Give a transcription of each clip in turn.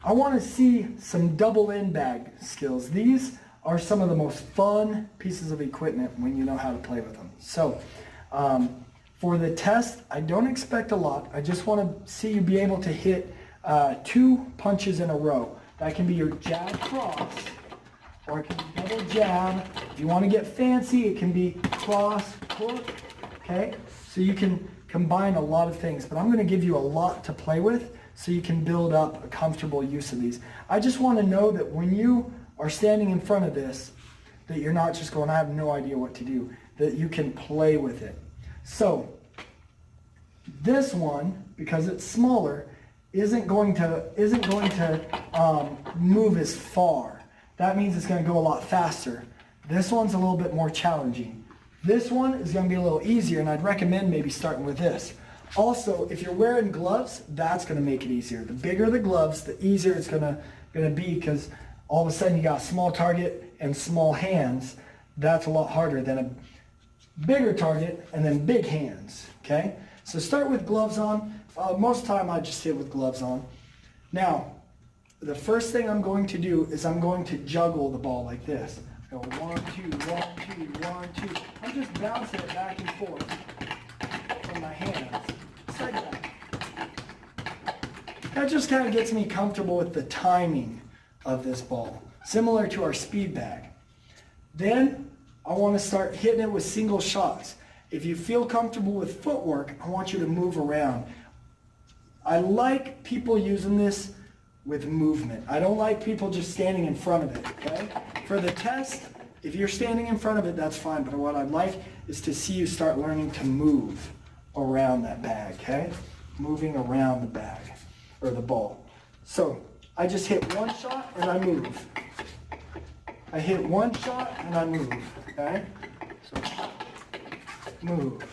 I want to see some double end bag skills. These are some of the most fun pieces of equipment when you know how to play with them. So for the test, I don't expect a lot. I just want to see you be able to hit 2 punches in a row. That can be your jab cross, or it can be double jab. If you want to get fancy, it can be cross hook, okay? So you can combine a lot of things, but I'm going to give you a lot to play with so you can build up a comfortable use of these. I just want to know that when you are standing in front of this, that you're not just going, I have no idea what to do, that you can play with it. So this one, because it's smaller, isn't going to move as far. That means it's going to go a lot faster. This one's a little bit more challenging. This one is going to be a little easier, and I'd recommend maybe starting with this. Also, if you're wearing gloves, that's going to make it easier. The bigger the gloves, the easier it's going to be, because all of a sudden you got a small target and small hands. That's a lot harder than a bigger target and then big hands, okay? So start with gloves on. Most of the time I just hit with gloves on. Now, the first thing I'm going to do is I'm going to juggle the ball like this. Go 1, 2, 1, 2, 1, 2. I'm just bouncing it back and forth from my hands. Just like that. That just kind of gets me comfortable with the timing of this ball, similar to our speed bag. Then I want to start hitting it with single shots. If you feel comfortable with footwork, I want you to move around. I like people using this with movement. I don't like people just standing in front of it, okay? For the test, if you're standing in front of it, that's fine, but what I'd like is to see you start learning to move around that bag, okay? Moving around the bag, or the ball. So, I just hit one shot and I move. I hit one shot and I move, okay? So, move.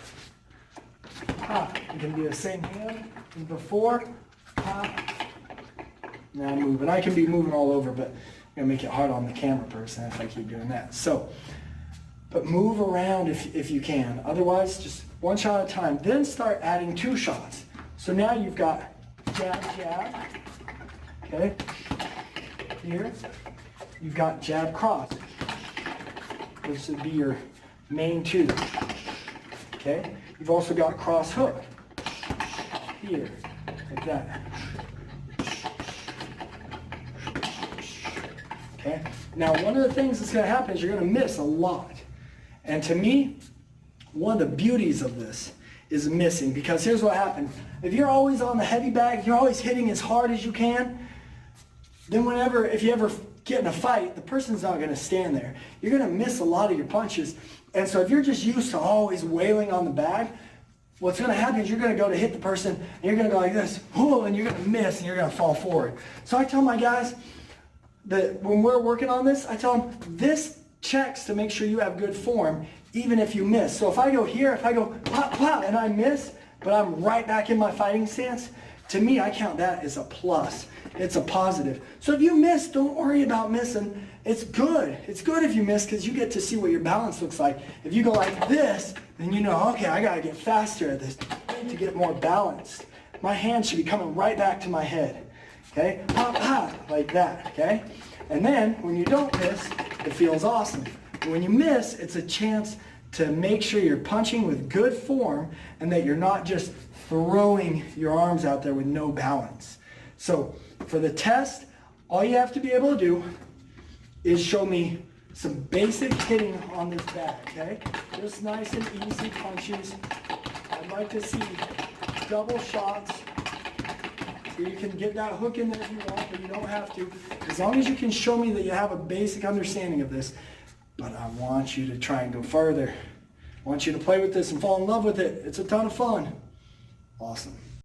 Pop. It can be the same hand as before. Pop. Now move. And I can be moving all over, but I'm going to make it hard on the camera person if I keep doing that. So, but move around if you can. Otherwise, just one shot at a time. Then start adding 2 shots. So now you've got jab, jab. Okay? Here. You've got jab, cross. This would be your main 2. Okay? You've also got cross hook. Here. Like that. Okay? Now, one of the things that's going to happen is you're going to miss a lot. And to me, one of the beauties of this is missing, because here's what happens. If you're always on the heavy bag, if you're always hitting as hard as you can, then if you ever get in a fight, the person's not going to stand there. You're going to miss a lot of your punches. And so if you're just used to always wailing on the bag, what's going to happen is you're going to go to hit the person, and you're going to go like this, and you're going to miss, and you're going to fall forward. So I tell my guys that when we're working on this, I tell them this checks to make sure you have good form, even if you miss. So if I go here, if I go pop, pop, and I miss, but I'm right back in my fighting stance, to me, I count that as a plus. It's a positive. So if you miss, don't worry about missing. It's good. It's good if you miss, because you get to see what your balance looks like. If you go like this, then you know, okay, I got to get faster at this to get more balanced. My hand should be coming right back to my head. Okay? Pop, pop, like that. Okay? And then, when you don't miss, it feels awesome. And when you miss, it's a chance to make sure you're punching with good form and that you're not just throwing your arms out there with no balance. So, for the test, all you have to be able to do is show me some basic hitting on this bag, okay? Just nice and easy punches. I'd like to see double shots so you can get that hook in there if you want, but you don't have to. As long as you can show me that you have a basic understanding of this. But I want you to try and go further. I want you to play with this and fall in love with it. It's a ton of fun. Awesome.